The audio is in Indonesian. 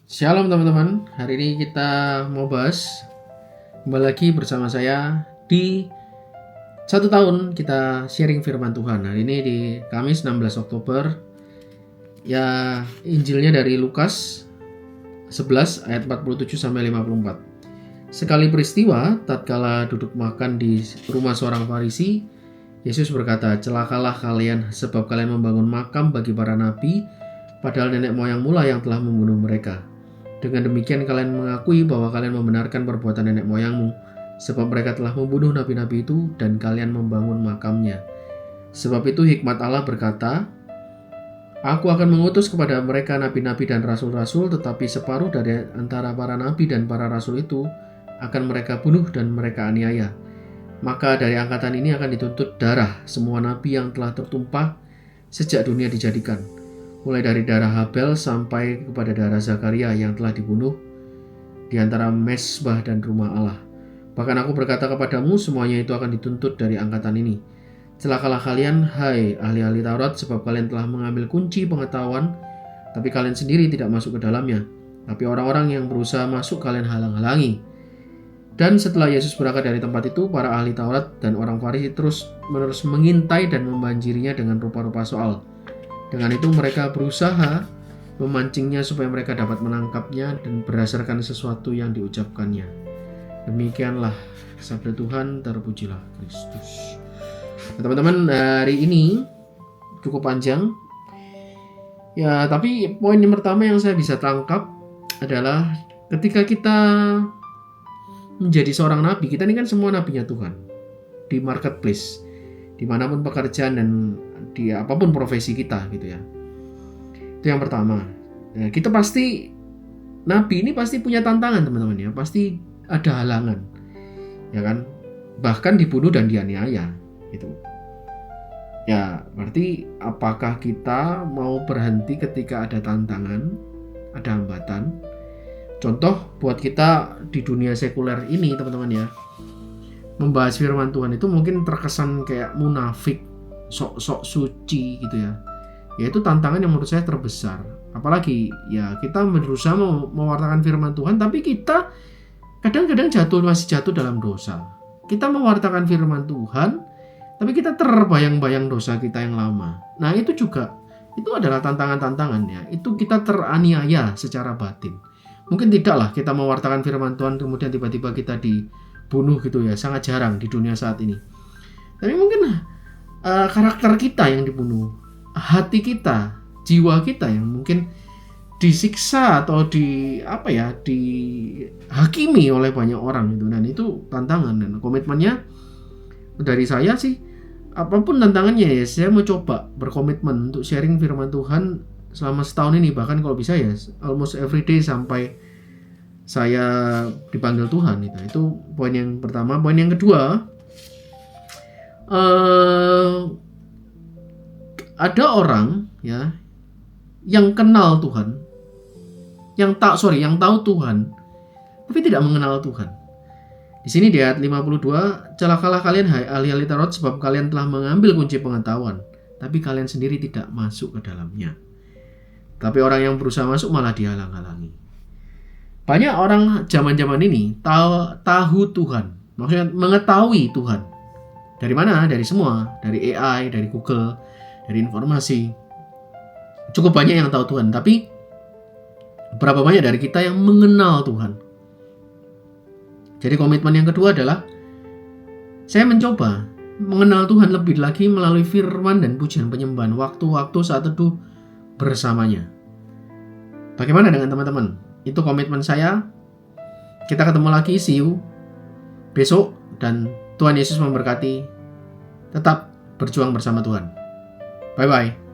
Shalom teman-teman, hari ini kita mau bahas kembali lagi bersama saya di 1 tahun kita sharing firman Tuhan. Hari ini di Kamis 16 Oktober ya, Injilnya dari Lukas 11 ayat 47 sampai 54. Sekali peristiwa tatkala duduk makan di rumah seorang Farisi, Yesus berkata, "Celakalah kalian sebab kalian membangun makam bagi para nabi, padahal nenek moyang mula yang telah membunuh mereka. Dengan demikian kalian mengakui bahwa kalian membenarkan perbuatan nenek moyangmu, sebab mereka telah membunuh nabi-nabi itu dan kalian membangun makamnya. Sebab itu hikmat Allah berkata, Aku akan mengutus kepada mereka nabi-nabi dan rasul-rasul, tetapi separuh dari antara para nabi dan para rasul itu akan mereka bunuh dan mereka aniaya. Maka dari angkatan ini akan dituntut darah semua nabi yang telah tertumpah sejak dunia dijadikan, mulai dari darah Habel sampai kepada darah Zakaria yang telah dibunuh di antara mezbah dan rumah Allah. Bahkan aku berkata kepadamu, semuanya itu akan dituntut dari angkatan ini. Celakalah kalian, hai ahli-ahli Taurat, sebab kalian telah mengambil kunci pengetahuan, tapi kalian sendiri tidak masuk ke dalamnya. Tapi orang-orang yang berusaha masuk kalian halang-halangi." Dan setelah Yesus berangkat dari tempat itu, para ahli Taurat dan orang Farisi terus-menerus mengintai dan membanjirinya dengan rupa-rupa soal. Dengan itu mereka berusaha memancingnya supaya mereka dapat menangkapnya dan berdasarkan sesuatu yang diucapkannya. Demikianlah sabda Tuhan, terpujilah Kristus. Nah, teman-teman, hari ini cukup panjang. Ya, tapi poin yang pertama yang saya bisa tangkap adalah ketika kita menjadi seorang nabi, kita ini kan semua nabinya Tuhan. Di marketplace, dimanapun pekerjaan dan di apapun profesi kita gitu ya. Itu yang pertama. Nah, kita pasti, nabi ini pasti punya tantangan teman-teman ya. Pasti ada halangan, ya kan? Bahkan dibunuh dan dianiaya gitu. Ya, berarti apakah kita mau berhenti ketika ada tantangan, ada hambatan? Contoh buat kita di dunia sekuler ini teman-teman ya, membahas firman Tuhan itu mungkin terkesan kayak munafik, sok-sok suci gitu ya. Ya itu tantangan yang menurut saya terbesar. Apalagi ya kita berusaha mewartakan firman Tuhan, tapi kita kadang-kadang masih jatuh dalam dosa. Kita mewartakan firman Tuhan, tapi kita terbayang-bayang dosa kita yang lama. Nah itu adalah tantangan-tantangannya. Itu kita teraniaya secara batin. Mungkin tidaklah kita mewartakan firman Tuhan kemudian tiba-tiba kita dibunuh gitu ya. Sangat jarang di dunia saat ini. Tapi mungkin karakter kita yang dibunuh, hati kita, jiwa kita yang mungkin disiksa atau dihakimi oleh banyak orang gitu. Dan itu tantangan, dan komitmennya dari saya sih, apapun tantangannya ya, saya mau coba berkomitmen untuk sharing firman Tuhan selama setahun ini, bahkan kalau bisa ya almost every day sampai saya dipanggil Tuhan gitu. Itu poin yang pertama. Poin yang kedua, ada orang ya yang kenal Tuhan, yang tahu Tuhan, tapi tidak mengenal Tuhan. Di sini di ayat 52, celakalah kalian hai ahli-ahli Taurat, sebab kalian telah mengambil kunci pengetahuan, tapi kalian sendiri tidak masuk ke dalamnya. Tapi orang yang berusaha masuk malah dihalang-halangi. Banyak orang zaman-zaman ini tahu Tuhan, maksudnya mengetahui Tuhan. Dari mana? Dari semua, dari AI, dari Google, dari informasi. Cukup banyak yang tahu Tuhan, tapi berapa banyak dari kita yang mengenal Tuhan? Jadi komitmen yang kedua adalah saya mencoba mengenal Tuhan lebih lagi melalui firman dan pujian penyembahan, waktu-waktu saat teduh bersamanya. Bagaimana dengan teman-teman? Itu komitmen saya. Kita ketemu lagi, see you besok, dan Tuhan Yesus memberkati. Tetap berjuang bersama Tuhan. Bye-bye.